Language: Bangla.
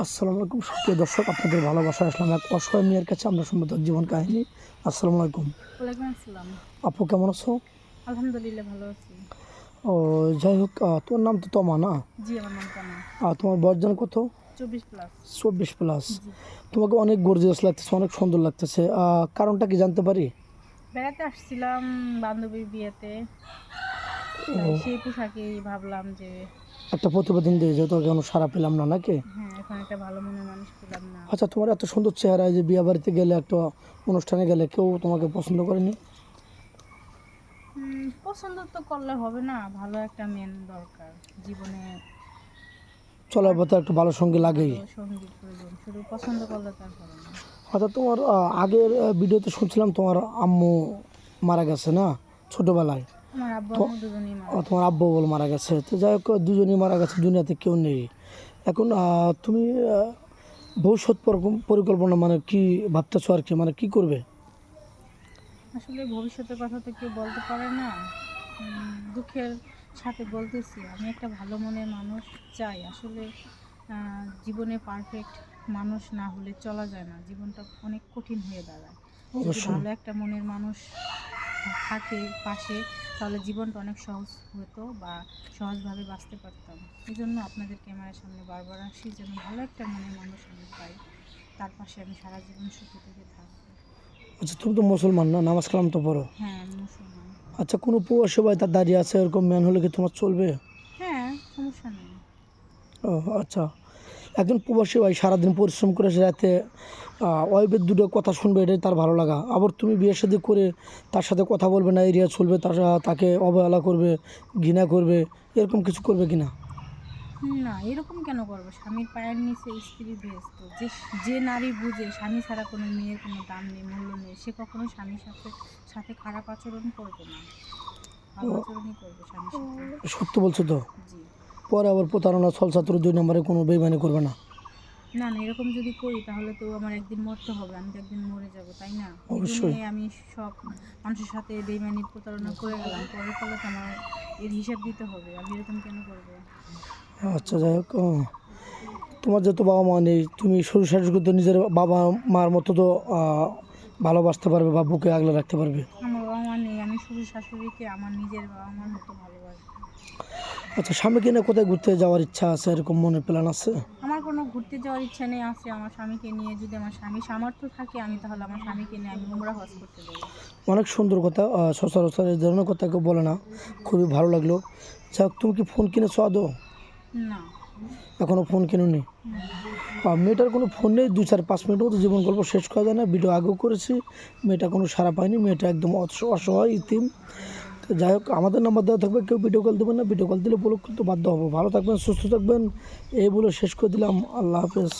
আসসালামু আলাইকুম সুপ্রিয় দর্শক, আপনাদের ভালোবাসায় আসলাম এক অসহায় মেয়ের কাছে। আমরা শুনবো তার জীবন কাহিনী। আসসালামু আলাইকুম। ওয়ালাইকুম আসসালাম। আপু, কেমন আছো? আলহামদুলিল্লাহ ভালো আছি। ও, যাই হোক, তোর নাম তো তমা না? জি, আমার নাম তামা। তোমার বয়স জানো কত? 24+। 24+। জি। তোমাকে অনেক গর্জিয়াস লাগতেছে, অনেক সুন্দর লাগতেছে। কারণটা কি জানতে পারি? বেড়াতে আসছিলাম বান্ধবীর বিয়েতে, তাই ও, সেই পোশাকেই ভাবলাম যে একটা প্রতিবেদন দিয়ে যেহেতু কোনো সাড়া পেলাম না নাকি? হ্যাঁ, এখন একটা ভালো মনের মানুষ পেলাম না। আচ্ছা, তোমার এত সুন্দর চেহারা, যে বিয়ে বাড়িতে গেলে, একটা অনুষ্ঠানে গেলে কেউ তোমাকে পছন্দ করেনি? পছন্দ তো করলে হবে না, ভালো একটা মেন দরকার জীবনে। চলার পথে একটু ভালো সঙ্গী লাগেই। ভালো সঙ্গীর প্রয়োজন, শুধু পছন্দ করলে তার হবে না। আচ্ছা, তোমার আগের ভিডিওতে শুনছিলাম তোমার আম্মু মারা গেছে না, ছোটোবেলায়? আমার আব্বু তো আম্মু দুজনেই মারা তোমার গেছে। আব্বু বল মারা গেছে, তো যাই হোক, দুজনেই মারা গেছে, দুনিয়াতে কেউ নেই এখন। তুমি ভবিষ্যৎ পরিকল্পনা মানে কি ভাবতেছো আর কি, মানে কি করবে? আসলে ভবিষ্যতের কথা তো কেউ বলতে পারে না। দুঃখের সাথে বলতেছি, আমি একটা ভালো মনের মানুষ চাই। আসলে জীবনে পারফেক্ট মানুষ না হলে চলা যায় না, জীবনটা অনেক কঠিন হয়ে দাঁড়ায়। যদি অবশ্যই। ভালো একটা মনের মানুষ থাকে পাশে, তাহলে জীবনটা অনেক সহজ হতো বা সহজভাবে বাঁচতে পারতাম। এই জন্য আপনাদের ক্যামেরার সামনে বারবার আসি, যেন ভালো একটা মনের মানুষ আমি পাই, তার পাশে আমি সারা জীবন সুখে থেকে থাকবো। আচ্ছা, তুমি তো মুসলমান না, নামাজ কালাম তো পড়ো? হ্যাঁ, আমি মুসলমান। আচ্ছা, কোনো প্রবাসী ভাই তার দাঁড়িয়ে আছে, এরকম ম্যান হলে কি তোমার চলবে? হ্যাঁ, সমস্যা নেই। ও, আচ্ছা। একজন প্রবাসী ভাই সারাদিন পরিশ্রম করে সে রাতে ওয়াইফের দুটো কথা শুনবে, এটাই তার ভালো লাগা। আবার তুমি বিয়ে শাদী করে তার সাথে কথা বলবে না, এরিয়া চলবে, তাকে অবহেলা করবে, ঘৃণা করবে, এরকম কিছু করবে কিনা? না, এরকম কেন করবো? স্বামীর পায়ের নিচে স্ত্রী বেহেশত। যে যে নারী বুঝে স্বামী ছাড়া কোনো মেয়ের কোনো দাম নেই, মূল্য নেই, সে কখনো স্বামীর সাথে সাথে খারাপ আচরণ করবে না, ভালো আচরণই করবে স্বামীর সাথে। সত্য বলছো তো? জি। পরে আবার প্রতারণা, ছলচাতুর, 2 নম্বরে কোনো বেইমানি করবে না? না না, এরকম যদি করি তাহলে তো আমার একদিন মরতে হবে, আমি তো একদিন মরে যাব, তাই না? জীবনে অবশ্যই। আমি সব মানুষের সাথে বেইমানি প্রতারণা করে গেলাম, পরের ফলে তো আমার এর হিসাব দিতে হবে। আমি এরকম কেন করবো? আচ্ছা, যাই হোক, তোমার যেহেতু বাবা মা নেই, তুমি শ্বশুর শাশুড়িকে তো নিজের বাবা মার মতো তো ভালোবাসতে পারবে বা বুকে আগলে রাখতে পারবে। আমার বাবা মা নেই, আমি শ্বশুর শাশুড়িকে আমার নিজের বাবা মার মতো ভালোবাসি। আচ্ছা, স্বামীকে নিয়ে কোথায় ঘুরতে যাওয়ার ইচ্ছা আছে, এরকম মনে প্ল্যান আছে? আমার কোনো ঘুরতে যাওয়ার ইচ্ছা নেই, আছে আমার স্বামীকে নিয়ে। যদি আমার স্বামী সামর্থ্য থাকে, আমি তাহলে আমার স্বামীকে নিয়ে আমি উমরা হজ করতে যাবো। অনেক সুন্দর কথা, সচরাচর এই ধরনের কথা কেউ বলে না, খুবই ভালো লাগলো। যাই হোক, তুমি কি ফোন কিনেছো আদৌ? না। এখনও ফোন কিনুনি? মেয়েটার কোনো ফোন নেই, 2-4-5 মিনিট মতো জীবন গল্প শেষ করা যায় না। ভিডিও আগেও করেছি, মেয়েটা কোনো সাড়া পায়নি, মেয়েটা একদম অসহায় ইতিম। তো যাই হোক, আমাদের নাম্বার দেওয়া থাকবে, কেউ ভিডিও কল দেবেন না, ভিডিও কল দিলে ব্লক করতে বাধ্য হবো। ভালো থাকবেন, সুস্থ থাকবেন, এই বলে শেষ করে দিলাম। আল্লাহ হাফেজ।